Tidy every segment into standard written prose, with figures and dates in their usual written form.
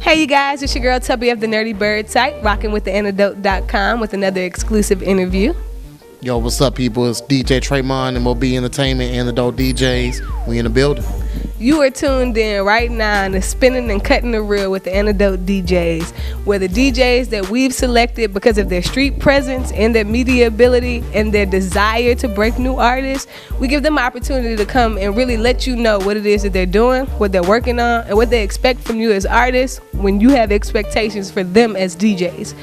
Hey you guys, it's your girl Tubbi of the Nerdy Bird site, rocking with the Antidote.com with another exclusive interview. Yo, what's up, people? It's DJ Tremon, MOB Entertainment, Antidote DJs. We in the building. You are tuned in right now and spinning and cutting the reel with the Antidote DJs, where the DJs that we've selected because of their street presence and their media ability and their desire to break new artists, we give them an opportunity to come and really let you know what it is that they're doing, what they're working on, and what they expect from you as artists when you have expectations for them as DJs.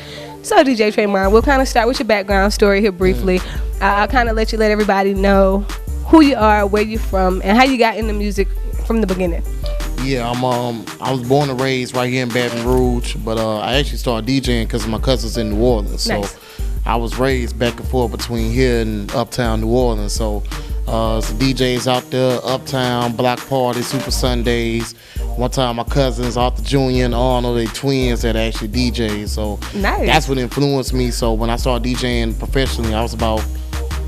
So DJ Tremon, we'll kind of start with your background story here briefly. I'll kind of let everybody know who you are, where you're from, and how you got into music from the beginning. Yeah, I was born and raised right here in Baton Rouge, but I actually started DJing because my cousin's in New Orleans. Nice. So I was raised back and forth between here and uptown New Orleans. So some DJs out there, uptown, block parties, Super Sundays. One time my cousins, Arthur Jr. and Arnold, they twins that actually DJed. So nice. That's what influenced me. So when I started DJing professionally, I was about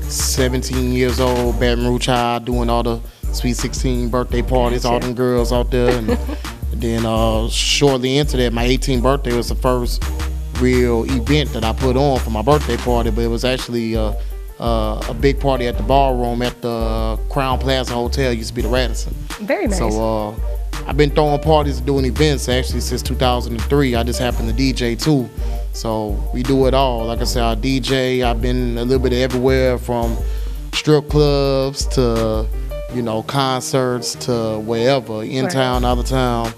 17 years old, Baton Rouge High, doing all the Sweet 16 birthday parties, all them girls out there. And then shortly into that, my 18th birthday was the first real event that I put on for my birthday party, but it was actually a big party at the ballroom at the Crown Plaza Hotel, used to be the Radisson. Very nice. So I've been throwing parties and doing events actually since 2003. I just happen to DJ too. So we do it all. Like I said, I DJ. I've been a little bit everywhere from strip clubs to concerts to wherever, in town, out of town,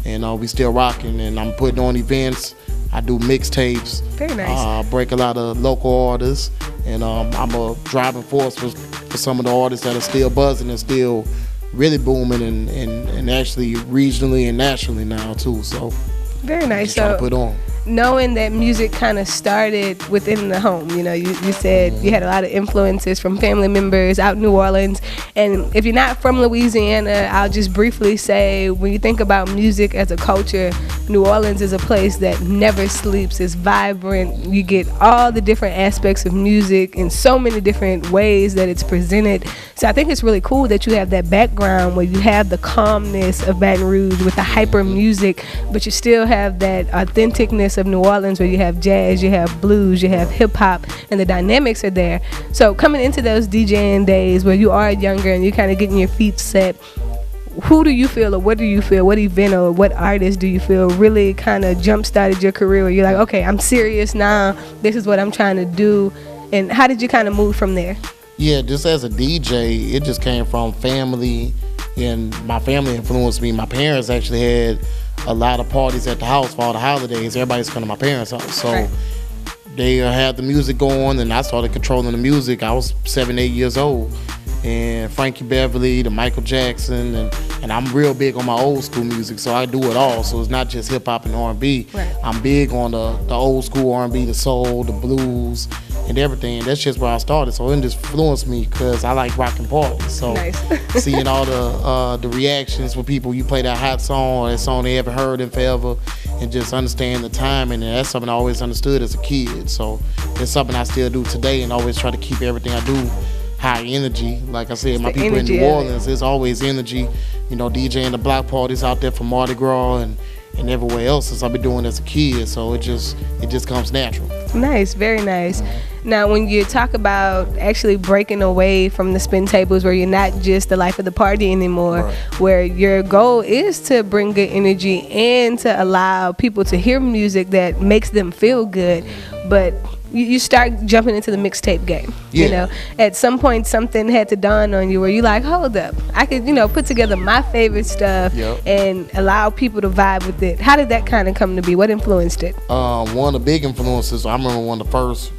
and we still rocking. And I'm putting on events. I do mixtapes. Very nice. Break a lot of local artists, and I'm a driving force for some of the artists that are still buzzing and still really booming, and actually regionally and nationally now too. So very nice. Just trying to put on. Knowing that music kind of started within the home, you said you had a lot of influences from family members out in New Orleans. And if you're not from Louisiana, I'll just briefly say, when you think about music as a culture, New Orleans is a place that never sleeps. It's vibrant. You get all the different aspects of music in so many different ways that it's presented. So I think it's really cool that you have that background where you have the calmness of Baton Rouge with the hyper music, but you still have that authenticness of New Orleans where you have jazz, you have blues, you have hip hop, and the dynamics are there. So coming into those DJing days where you are younger and you're kind of getting your feet set, who do you feel, or what do you feel, what event or what artist do you feel really kind of jump started your career where you're like, okay, I'm serious now, this is what I'm trying to do? And how did you kind of move from there? Yeah, just as a DJ, it just came from family, and my family influenced me. My parents actually had a lot of parties at the house for all the holidays. Everybody's coming to my parents' house. So right. They had the music going, and I started controlling the music. I was 7, 8 years old. And Frankie Beverly, the Michael Jackson, and I'm real big on my old school music, so I do it all. So it's not just hip hop and R&B. Right. I'm big on the old school R&B, the soul, the blues, and everything. That's just where I started. So it just influenced me because I like rocking parties. So nice. Seeing all the reactions when people, you play that hot song or that song they haven't heard in forever, and just understand the timing, and that's something I always understood as a kid. So it's something I still do today, and always try to keep everything I do high energy. Like I said, it's my people in New Orleans, there's always energy. DJing the block parties out there from Mardi Gras and everywhere else as I've been doing as a kid. So it just comes natural. Nice, very nice. Now, when you talk about actually breaking away from the spin tables where you're not just the life of the party anymore, right, where your goal is to bring good energy and to allow people to hear music that makes them feel good, but you start jumping into the mixtape game. Yeah. At some point something had to dawn on you where you like, hold up, I could put together my favorite stuff. Yep. And allow people to vibe with it. How did that kind of come to be? What influenced it? One of the big influences, I remember one of the first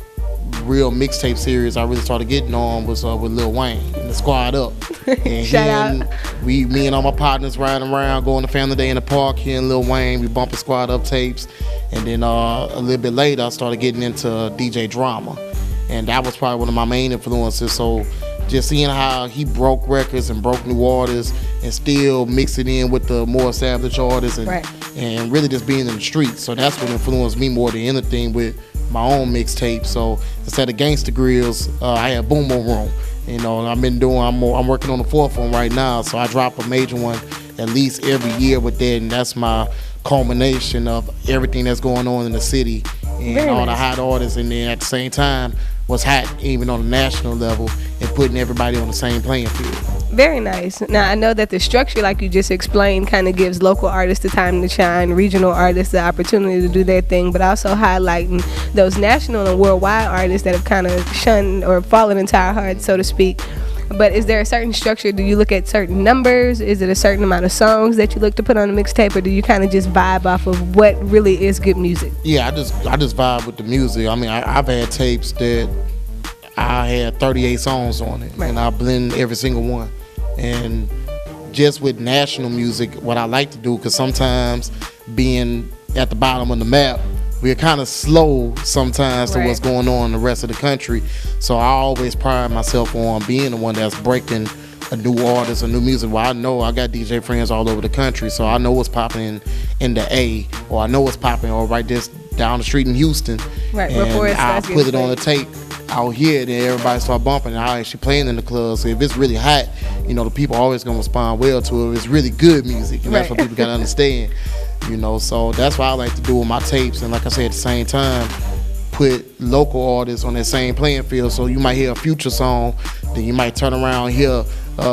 real mixtape series I really started getting on was with Lil Wayne and the Squad Up. And Shout out. Me and all my partners riding around, going to Family Day in the park, hearing Lil Wayne, we bumping Squad Up tapes. And then a little bit later, I started getting into DJ drama. And that was probably one of my main influences. So just seeing how he broke records and broke new artists and still mix it in with the more established artists and, right, and really just being in the streets. So that's what influenced me more than anything with my own mixtape. So instead of Gangsta Grills, I had Boom Boom Room. I'm working on the fourth one right now. So I drop a major one at least every year with that, and that's my culmination of everything that's going on in the city and Very all nice. the hot artists, and then at the same time what's hot even on the national level, and putting everybody on the same playing field. Very nice. Now, I know that the structure, like you just explained, kind of gives local artists the time to shine, regional artists the opportunity to do their thing, but also highlighting those national and worldwide artists that have kind of shunned or fallen into our hearts, so to speak. But is there a certain structure? Do you look at certain numbers? Is it a certain amount of songs that you look to put on a mixtape, or do you kind of just vibe off of what really is good music? Yeah, I just vibe with the music. I mean, I've had tapes that I had 38 songs on it, Right. and I blend every single one. And just with national music, what I like to do, because sometimes being at the bottom of the map, we're kind of slow sometimes to Right. what's going on in the rest of the country. So I always pride myself on being the one that's breaking a new artist, a new music. Well, I know I got DJ friends all over the country, so I know what's popping in the A, or I know what's popping or right this down the street in Houston. Right, and before it I'll starts put it getting on the tape out here, then everybody start bumping, and I actually playing in the club. So if it's really hot, you know, the people always gonna respond well to it. It's really good music, and that's Right. what people gotta understand. You know, so that's what I like to do with my tapes. And like I said, at the same time, put local artists on that same playing field. So you might hear a Future song, then you might turn around and hear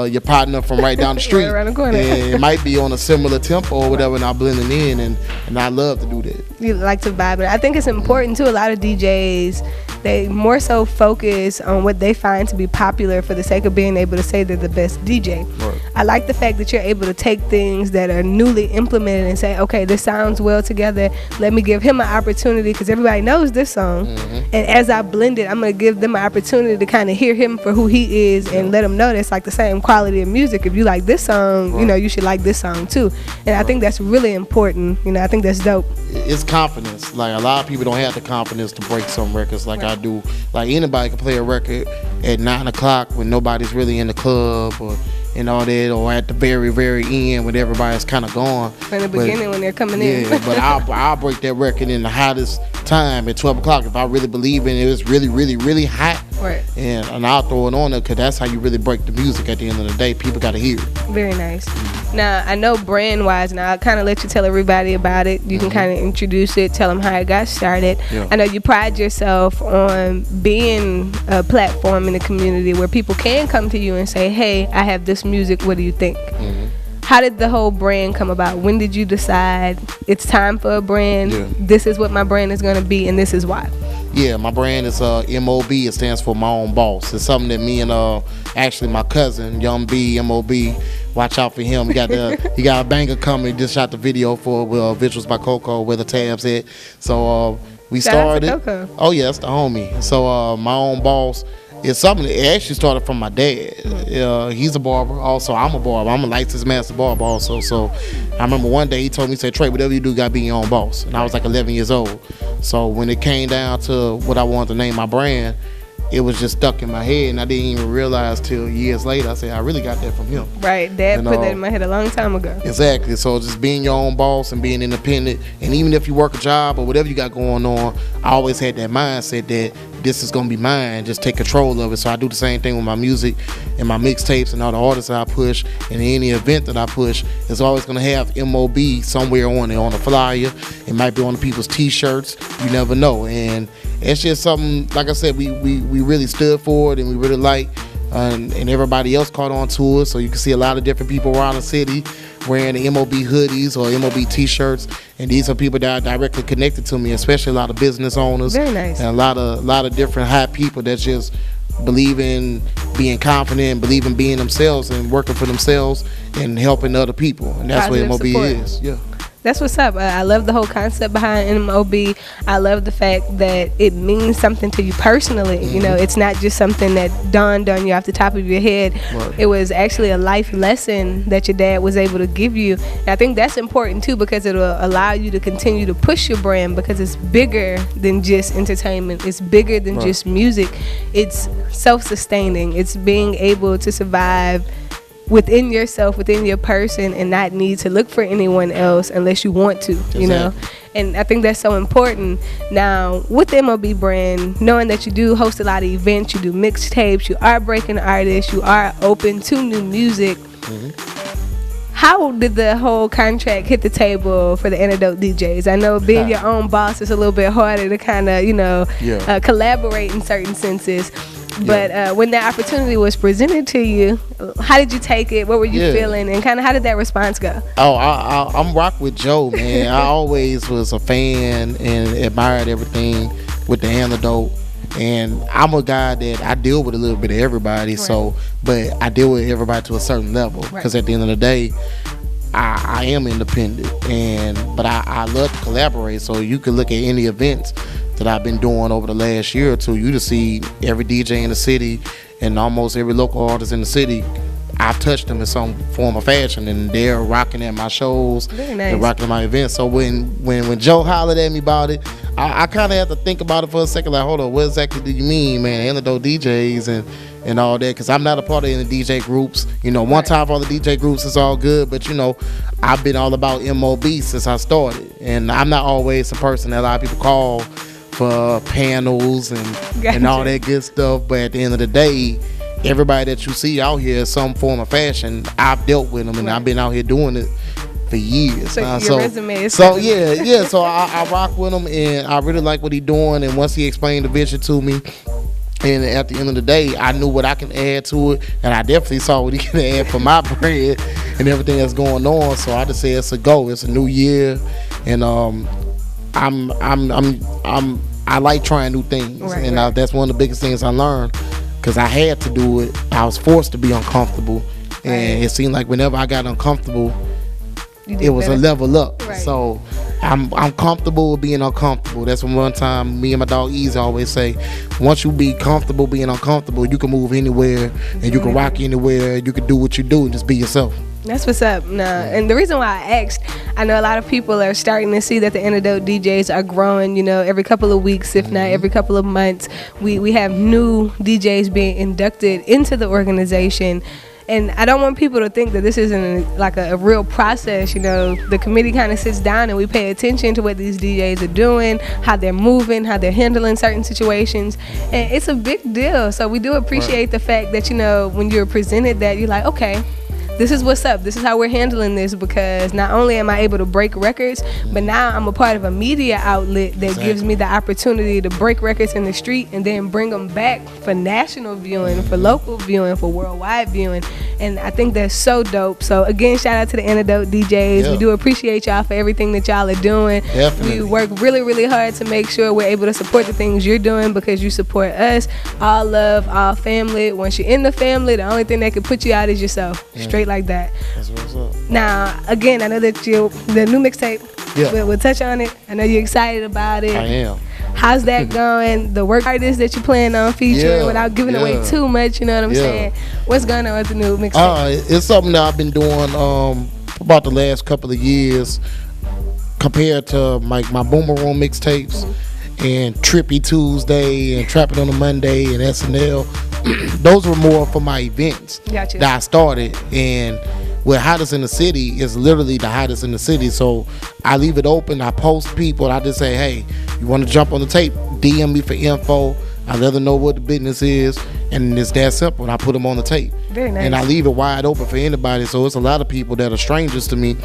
your partner from right down the street. Right around the corner. And it might be on a similar tempo or whatever, and I blend it in, and I love to do that. You like to vibe it. I think it's important too. A lot of DJs, they more so focus on what they find to be popular for the sake of being able to say they're the best DJ. Right. I like the fact that you're able to take things that are newly implemented and say, okay, this sounds well together. Let me give him an opportunity, because everybody knows this song. And as I blend it, I'm going to give them an opportunity to kind of hear him for who he is, and let them know that's like the same quality of music. If you like this song, you know, you should like this song too. And I think that's really important. You know, I think that's dope. It's confidence. Like, a lot of people don't have the confidence to break some records like I do. Like, anybody can play a record at 9 o'clock when nobody's really in the club, or and all that, or at the very, very end when everybody's kind of gone. In the beginning when they're coming in. Yeah, but I'll break that record in the hottest time at 12 o'clock if I really believe in it. It's really, really, really hot. Right. And I'll throw it on there, because that's how you really break the music at the end of the day. People got to hear it. Very nice. Now, I know brand-wise, now I'll kind of let you tell everybody about it. You can kind of introduce it, tell them how it got started. Yeah. I know you pride yourself on being a platform in the community where people can come to you and say, hey, I have this music, what do you think? How did the whole brand come about? When did you decide it's time for a brand? Yeah. This is what my brand is going to be, and this is why. Yeah, my brand is MOB. It stands for My Own Boss. It's something that me and actually my cousin, Young B, MOB, watch out for him. He got a banger coming. He just shot the video for Visuals by Coco, where the tabs at. So we Shout out to started. Coco. Oh yeah, that's the homie. So My Own Boss is something that actually started from my dad. He's a barber. Also, I'm a barber. I'm a licensed master barber also. So I remember one day he told me, he said, Trey, whatever you do, you got to be your own boss. And I was like 11 years old. So when it came down to what I wanted to name my brand, it was just stuck in my head, and I didn't even realize till years later. I said, I really got that from him. Right. Dad You put know, that in my head a long time ago. Exactly. So just being your own boss and being independent, and even if you work a job or whatever you got going on, I always had that mindset that this is gonna be mine. Just take control of it. So I do the same thing with my music and my mixtapes and all the artists that I push, and any event that I push is always gonna have MOB somewhere on it, on a flyer. It might be on the people's T-shirts. You never know. And it's just something, like I said, we really stood for it, and we really like, and everybody else caught on to it. So you can see a lot of different people around the city wearing the MOB hoodies or MOB T-shirts, and these are people that are directly connected to me, especially a lot of business owners. Very nice. And a lot of different high people that just believe in being confident, believe in being themselves and working for themselves and helping other people. And that's what Positive MOB support. is. Yeah. That's what's up. I love the whole concept behind MOB. I love the fact that it means something to you personally. You know, it's not just something that dawned on you off the top of your head. Right. It was actually a life lesson that your dad was able to give you. And I think that's important too, because it'll allow you to continue to push your brand, because it's bigger than just entertainment. It's bigger than Right. just music. It's self-sustaining. It's being able to survive within yourself, within your person, and not need to look for anyone else unless you want to, you know. And I think that's so important. Now, with the MOB brand, knowing that you do host a lot of events, you do mixtapes, you are breaking artists, you are open to new music. How did the whole contract hit the table for the Antidote DJs? I know being your own boss is a little bit harder to kind of, collaborate in certain senses. But when that opportunity was presented to you, how did you take it? What were you feeling? And kind of how did that response go? Oh, I'm rock with Joe, man. I always was a fan and admired everything with the Antidote. And I'm a guy that I deal with a little bit of everybody, but I deal with everybody to a certain level. Because at the end of the day, I am independent, but I love to collaborate. So you can look at any events that I've been doing over the last year or two. You just see every DJ in the city and almost every local artist in the city. I've touched them in some form or fashion, and they're rocking at my shows. Very nice. They're rocking at my events. So when Joe hollered at me about it, I kind of had to think about it for a second. Like, hold on, what exactly do you mean, man? Antidote DJs and all that, because I'm not a part of any DJ groups. One time for the DJ groups is all good, but I've been all about MOB since I started, and I'm not always the person that a lot of people call for panels and all that good stuff. But at the end of the day, everybody that you see out here in some form or fashion, I've dealt with them, and I've been out here doing it for years. So your resume is so I rock with him, and I really like what he's doing. And once he explained the vision to me, and at the end of the day, I knew what I can add to it, and I definitely saw what he can add for my brand and everything that's going on. So I just say it's a go. It's a new year, and I like trying new things, that's one of the biggest things I learned, because I had to do it. I was forced to be uncomfortable, and it seemed like whenever I got uncomfortable, it was a level up. So I'm comfortable with being uncomfortable. That's one time me and my dog Easy always say, once you be comfortable being uncomfortable, you can move anywhere, and you can rock anywhere. You can do what you do and just be yourself. That's what's up. And the reason why I asked, I know a lot of people are starting to see that the Antidote DJs are growing, every couple of weeks, if not every couple of months. We have new DJs being inducted into the organization. And I don't want people to think that this isn't like a real process. The committee kind of sits down and we pay attention to what these DJs are doing, how they're moving, how they're handling certain situations. And it's a big deal. So we do appreciate the fact that, when you're presented that, you're like, okay, this is what's up. This is how we're handling this, because not only am I able to break records, but now I'm a part of a media outlet that gives me the opportunity to break records in the street and then bring them back for national viewing, for local viewing, for worldwide viewing. And I think that's so dope. So again, shout out to the Antidote DJs. We do appreciate y'all for everything that y'all are doing. Definitely. We work really, really hard to make sure we're able to support the things you're doing, because you support us. All love, all family. Once you're in the family, the only thing that can put you out is yourself. Straight like that. That's what's up. Now, again, I know that the new mixtape, we'll touch on it. I know you're excited about it. I am. How's that going? The work artists that you plan on featuring, without giving away too much, you know what I'm saying? What's going on with the new mixtape? It's something that I've been doing for about the last couple of years, compared to my Boomer Room mixtapes and Trippy Tuesday and Trapping on a Monday and SNL. Those were more for my events that I started, and with Hottest in the City is literally the hottest in the city. So I leave it open. I post people. I just say, hey, you want to jump on the tape? DM me for info. I let them know what the business is, and it's that simple. And I put them on the tape. Very nice. And I leave it wide open for anybody. So it's a lot of people that are strangers to me,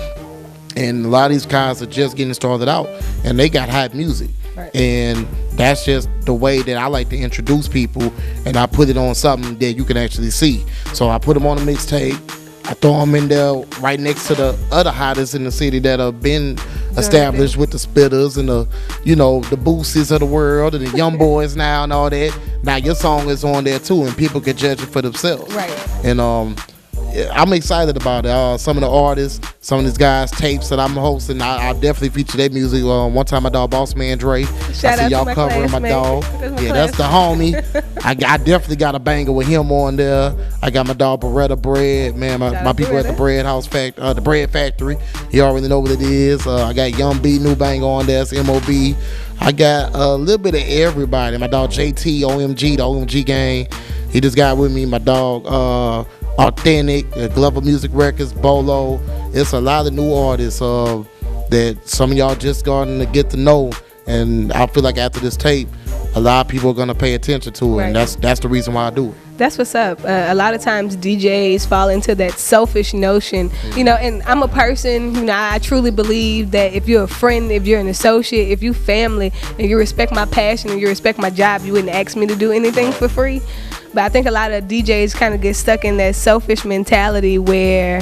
and a lot of these guys are just getting started out, and they got hot music. And that's just the way that I like to introduce people, and I put it on something that you can actually see. So I put them on a mixtape. I throw them in there right next to the other hottest in the city that have been established with the Spitters and the Boosies of the world and the Young Boys now and all that. Now your song is on there too, and people can judge it for themselves. And I'm excited about it. Some of the artists, some of these guys' tapes that I'm hosting, I'll definitely feature their music. One time my dog Boss Man Dre, Shout I out see y'all to my covering my dog. That's the homie. I definitely got a banger with him on there. I got my dog Beretta Bread, man. My people at the Bread House the Bread Factory. You already know what it is. I got Young B, new banger on there. It's MOB. I got a little bit of everybody. My dog JT, OMG, the OMG gang. He just got with me. My dog Authentic, Glover Music Records, Bolo. It's a lot of new artists that some of y'all just starting to get to know, and I feel like after this tape, a lot of people are gonna pay attention to it, and that's the reason why I do it. That's what's up. A lot of times DJs fall into that selfish notion, you know, and I'm a person, you know, I truly believe that if you're a friend, if you're an associate, if you family, and you respect my passion and you respect my job, you wouldn't ask me to do anything for free. But I think a lot of DJs kind of get stuck in that selfish mentality where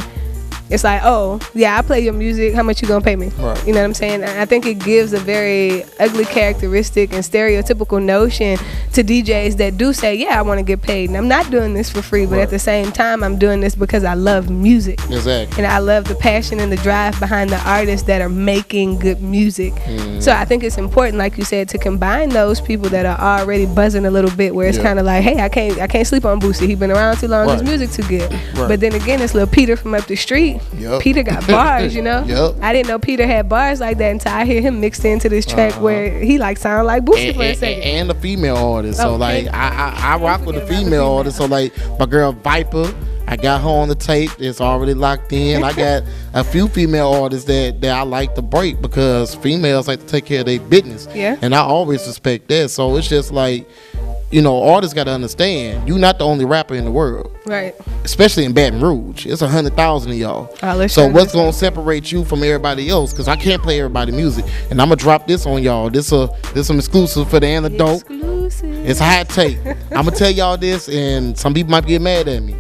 it's like, oh, yeah, I play your music. How much you gonna pay me? Right. You know what I'm saying? I think it gives a very ugly characteristic and stereotypical notion to DJs that do say, yeah, I want to get paid. And I'm not doing this for free, but at the same time, I'm doing this because I love music. Exactly. And I love the passion and the drive behind the artists that are making good music. So I think it's important, like you said, to combine those people that are already buzzing a little bit, where it's kind of like, hey, I can't sleep on Boosie. He been around too long. His music too good. But then again, it's little Peter from up the street. Peter got bars, you know. I didn't know Peter had bars like that until I hear him mixed into this track where he like sound like Boosie for a second. And the female artist. So like I rock with the female artist. So like my girl Viper, I got her on the tape. It's already locked in. I got a few female artists that I like to break because females like to take care of their business. Yeah. And I always respect that. So it's just like, you know, artists got to understand, you're not the only rapper in the world. Right. Especially in Baton Rouge. It's 100,000 of y'all. So what's going to separate you from everybody else? Because I can't play everybody's music. And I'm going to drop this on y'all. This some exclusive for the Antidote. It's hot take. I'm going to tell y'all this, and some people might get mad at me.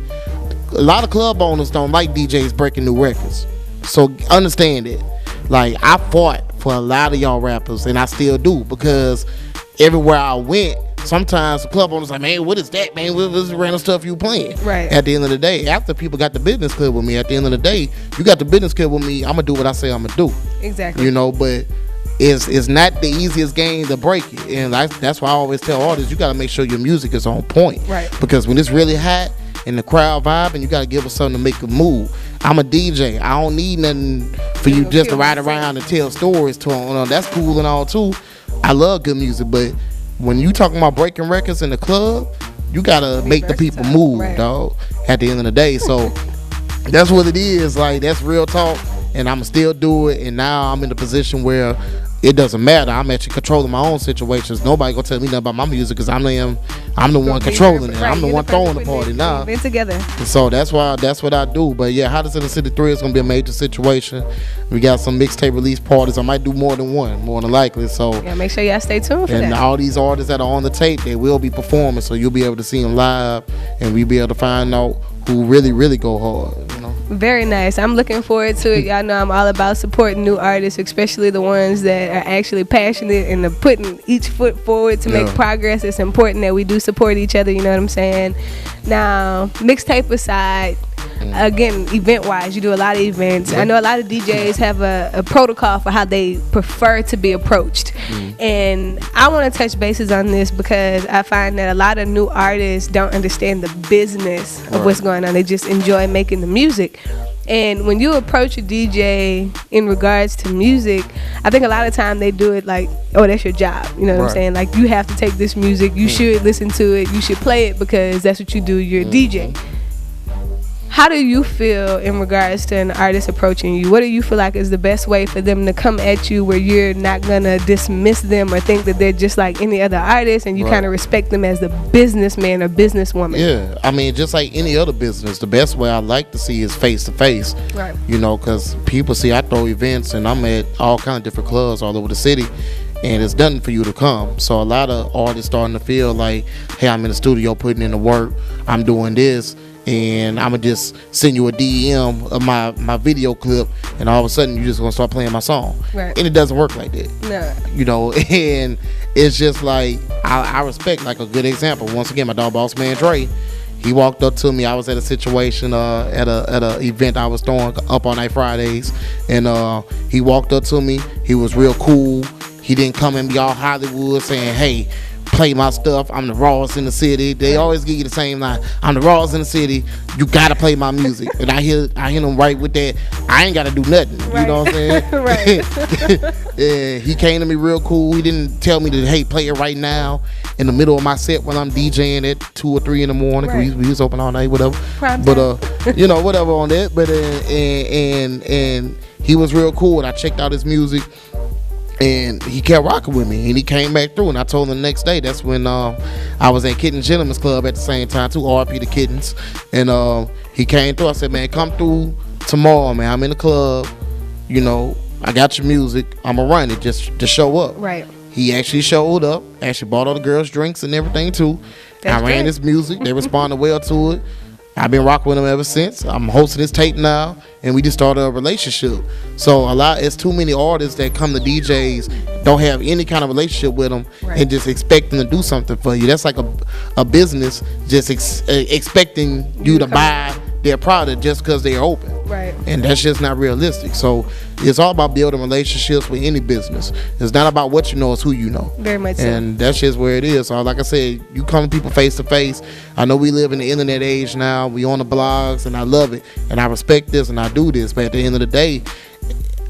A lot of club owners don't like DJs breaking new records. So understand it. Like, I fought for a lot of y'all rappers, and I still do, because everywhere I went, sometimes the club owners like, man, what is that, man? What is random stuff you playing? Right. At the end of the day, after people got the business clear with me, at the end of the day, you got the business clear with me, I'm going to do what I say I'm going to do. Exactly. You know, but it's not the easiest game to break it. And that's why I always tell artists, you got to make sure your music is on point. Right. Because when it's really hot and the crowd vibing, you got to give us something to make a move. I'm a DJ. I don't need nothing for you just to ride around and tell stories to them. That's cool and all, too. I love good music, but when you talking about breaking records in the club, you gotta make the people move, dog. At the end of the day, so that's what it is. Like, that's real talk, and I'ma still do it. And now I'm in a position where it doesn't matter. I'm actually controlling my own situations. Nobody gonna tell me nothing about my music because I'm the one controlling it. I'm the one throwing the party now. Been together. So that's what I do. But yeah, Hottest in the City 3 is gonna be a major situation. We got some mixtape release parties. I might do more than one, more than likely. So yeah, make sure y'all stay tuned for that. And all these artists that are on the tape, they will be performing, so you'll be able to see them live, and we'll be able to find out who really go hard. You know. Very nice. I'm looking forward to it. Y'all know I'm all about supporting new artists, especially the ones that are actually passionate and are putting each foot forward to make progress. It's important that we do support each other. You know what I'm saying? Now, mixtape aside, again, event-wise, you do a lot of events. I know a lot of DJs have a protocol for how they prefer to be approached. And I want to touch bases on this because I find that a lot of new artists don't understand the business of what's going on. They just enjoy making the music. And when you approach a DJ in regards to music, I think a lot of time they do it like, oh, that's your job. You know what I'm saying? Like, you have to take this music. You should listen to it. You should play it because that's what you do. You're a DJ. How do you feel in regards to an artist approaching you? What do you feel like is the best way for them to come at you where you're not going to dismiss them or think that they're just like any other artist and you kind of respect them as the businessman or businesswoman? Yeah, I mean, just like any other business, the best way I like to see is face-to-face. Right. You know, because people see I throw events and I'm at all kind of different clubs all over the city. And it's nothing for you to come. So a lot of artists starting to feel like, hey, I'm in the studio putting in the work. I'm doing this. And I'm going to just send you a DM of my video clip, and all of a sudden you're just going to start playing my song. Right. And it doesn't work like that. No. You know, and it's just like, I respect, like a good example. Once again, my dog boss man Dre, he walked up to me. I was at a situation at a event I was throwing up on night Fridays, and he walked up to me. He was real cool. He didn't come and be all Hollywood saying, hey, play my stuff. I'm the rawest in the city. They always give you the same line. I'm the rawest in the city. You gotta play my music. And I hit him right with that. I ain't gotta do nothing. Right. You know what I'm saying? Yeah, he came to me real cool. He didn't tell me to, hey, play it right now in the middle of my set when I'm DJing at 2 or 3 in the morning. Right. We was open all night, whatever. But you know, whatever on that. But and he was real cool. And I checked out his music. And he kept rocking with me, and he came back through, and I told him the next day. That's when I was at Kitten Gentlemen's Club at the same time too, RP the Kittens, and he came through. I said, man, come through tomorrow, man. I'm in the club, you know, I got your music, I'ma run it just to show up. Right. He actually showed up, actually bought all the girls drinks and everything too. I ran his music, they responded well to it. I've been rocking with him ever since. I'm hosting his tape now, and we just started a relationship. So it's too many artists that come to DJs, don't have any kind of relationship with them, right, and just expect them to do something for you. That's like a business just expecting you to buy their product just because they're open. Right. And that's just not realistic. So it's all about building relationships with any business. It's not about what you know, it's who you know. Very much so. And that's just where it is. So like I said, you come to people face to face. I know we live in the internet age now. We on the blogs, and I love it. And I respect this, and I do this. But at the end of the day,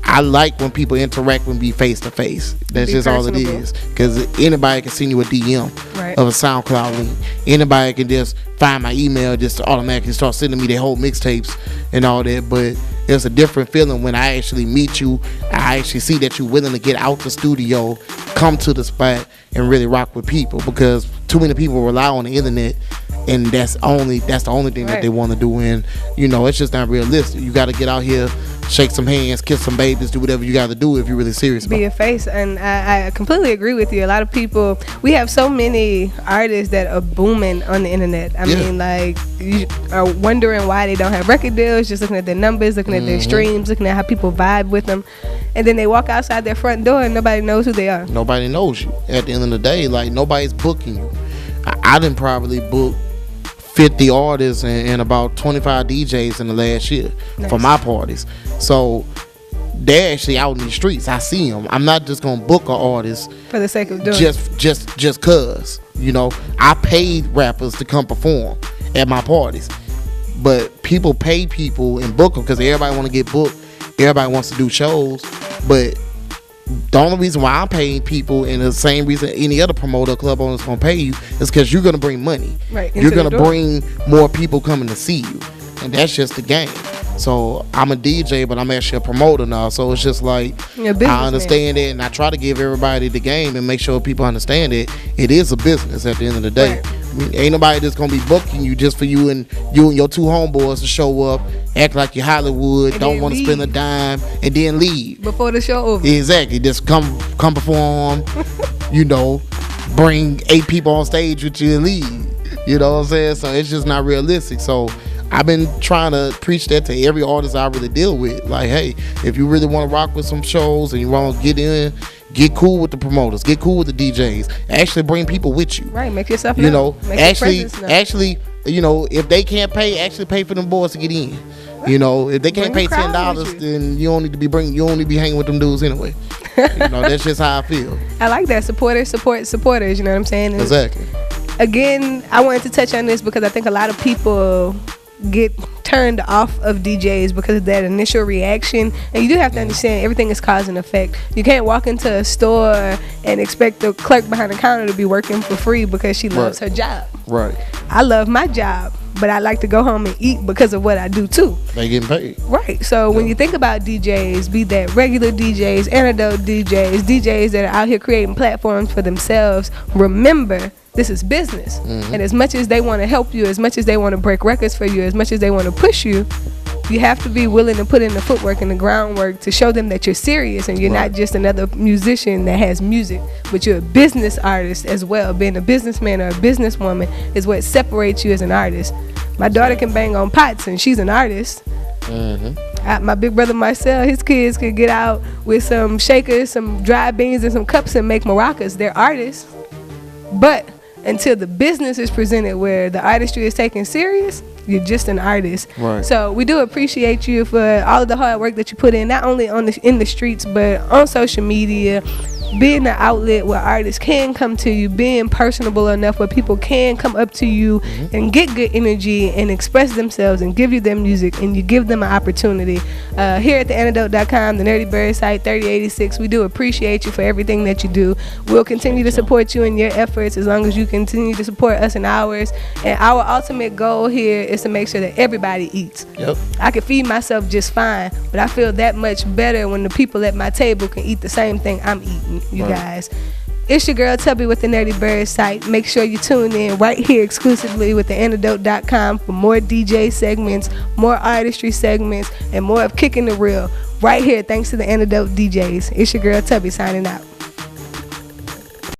I like when people interact with me face to face. That's just all it is. Because anybody can send you a DM of a SoundCloud link. Anybody can just find my email, just automatically start sending me their whole mixtapes and all that. But it's a different feeling when I actually meet you. I actually see that you're willing to get out the studio, come to the spot, and really rock with people. Because too many people rely on the internet, and that's the only thing that they want to do. And you know, it's just not realistic. You got to get out here, shake some hands, kiss some babies, do whatever you got to do if you're really serious about it. Be a face. And I completely agree with you. A lot of people, we have so many artists that are booming on the internet. I mean, like, you are wondering why they don't have record deals, just looking at their numbers, looking at their streams, looking at how people vibe with them, and then they walk outside their front door and nobody knows who they are. Nobody knows you. At the end of the day, like, nobody's booking you. I didn't probably book 50 artists and about 25 DJs in the last year for my parties. So they're actually out in the streets. I see them. I'm not just gonna book an artist for the sake of doing just cause, you know. I paid rappers to come perform at my parties, but people pay people and book them because everybody want to get booked. Everybody wants to do shows, but the only reason why I'm paying people, and the same reason any other promoter or club owner is going to pay you, is because you're going to bring money. Right. You're going to bring more people coming to see you. And that's just the game. So I'm a DJ, but I'm actually a promoter now. So it's just like, I understand it, and I try to give everybody the game and make sure people understand it. It is a business at the end of the day. Right. I mean, ain't nobody just gonna be booking you just for you and your two homeboys to show up, act like you're Hollywood, and don't want to spend a dime, and then leave before the show over. Exactly. Just come perform. You know, bring 8 people on stage with you and leave. You know what I'm saying? So it's just not realistic. So I've been trying to preach that to every artist I really deal with. Like, hey, if you really want to rock with some shows and you want to get in, get cool with the promoters, get cool with the DJs. Actually bring people with you. Right, make yourself known. You know, actually, you know, if they can't pay, actually pay for them boys to get in. Right. You know, if they can't pay $10, then you don't need to be you don't need to be hanging with them dudes anyway. You know, that's just how I feel. I like that. Supporters, supporters, you know what I'm saying? And exactly. Again, I wanted to touch on this because I think a lot of people get turned off of DJs because of that initial reaction, and you do have to understand everything is cause and effect. You can't walk into a store and expect the clerk behind the counter to be working for free because she loves her job. Right. I love my job, but I like to go home and eat because of what I do too. They getting paid. Right. So when you think about DJs, be that regular DJs, Antidote DJs, DJs that are out here creating platforms for themselves, remember, this is business. And as much as they want to help you, as much as they want to break records for you, as much as they want to push you, you have to be willing to put in the footwork and the groundwork to show them that you're serious and you're not just another musician that has music, but you're a business artist as well. Being a businessman or a businesswoman is what separates you as an artist. My daughter can bang on pots and she's an artist. My big brother Marcel, his kids could get out with some shakers, some dry beans, and some cups and make maracas. They're artists. But until the business is presented where the artistry is taken serious, you're just an artist. Right. So we do appreciate you for all of the hard work that you put in, not only in the streets, but on social media, being an outlet where artists can come to you, being personable enough where people can come up to you and get good energy and express themselves and give you their music, and you give them an opportunity. Here at the Antidote.com, the Nerdy Bird site, 3086, we do appreciate you for everything that you do. We'll continue to support you in your efforts as long as you continue to support us in ours. And our ultimate goal here is to make sure that everybody eats. Yep. I can feed myself just fine, but I feel that much better when the people at my table can eat the same thing I'm eating, you guys. It's your girl Tubbi with the Nerdy Bird site. Make sure you tune in right here exclusively with the Antidote.com for more DJ segments, more artistry segments, and more of Kicking the Real right here thanks to the Antidote DJs. It's your girl Tubbi signing out.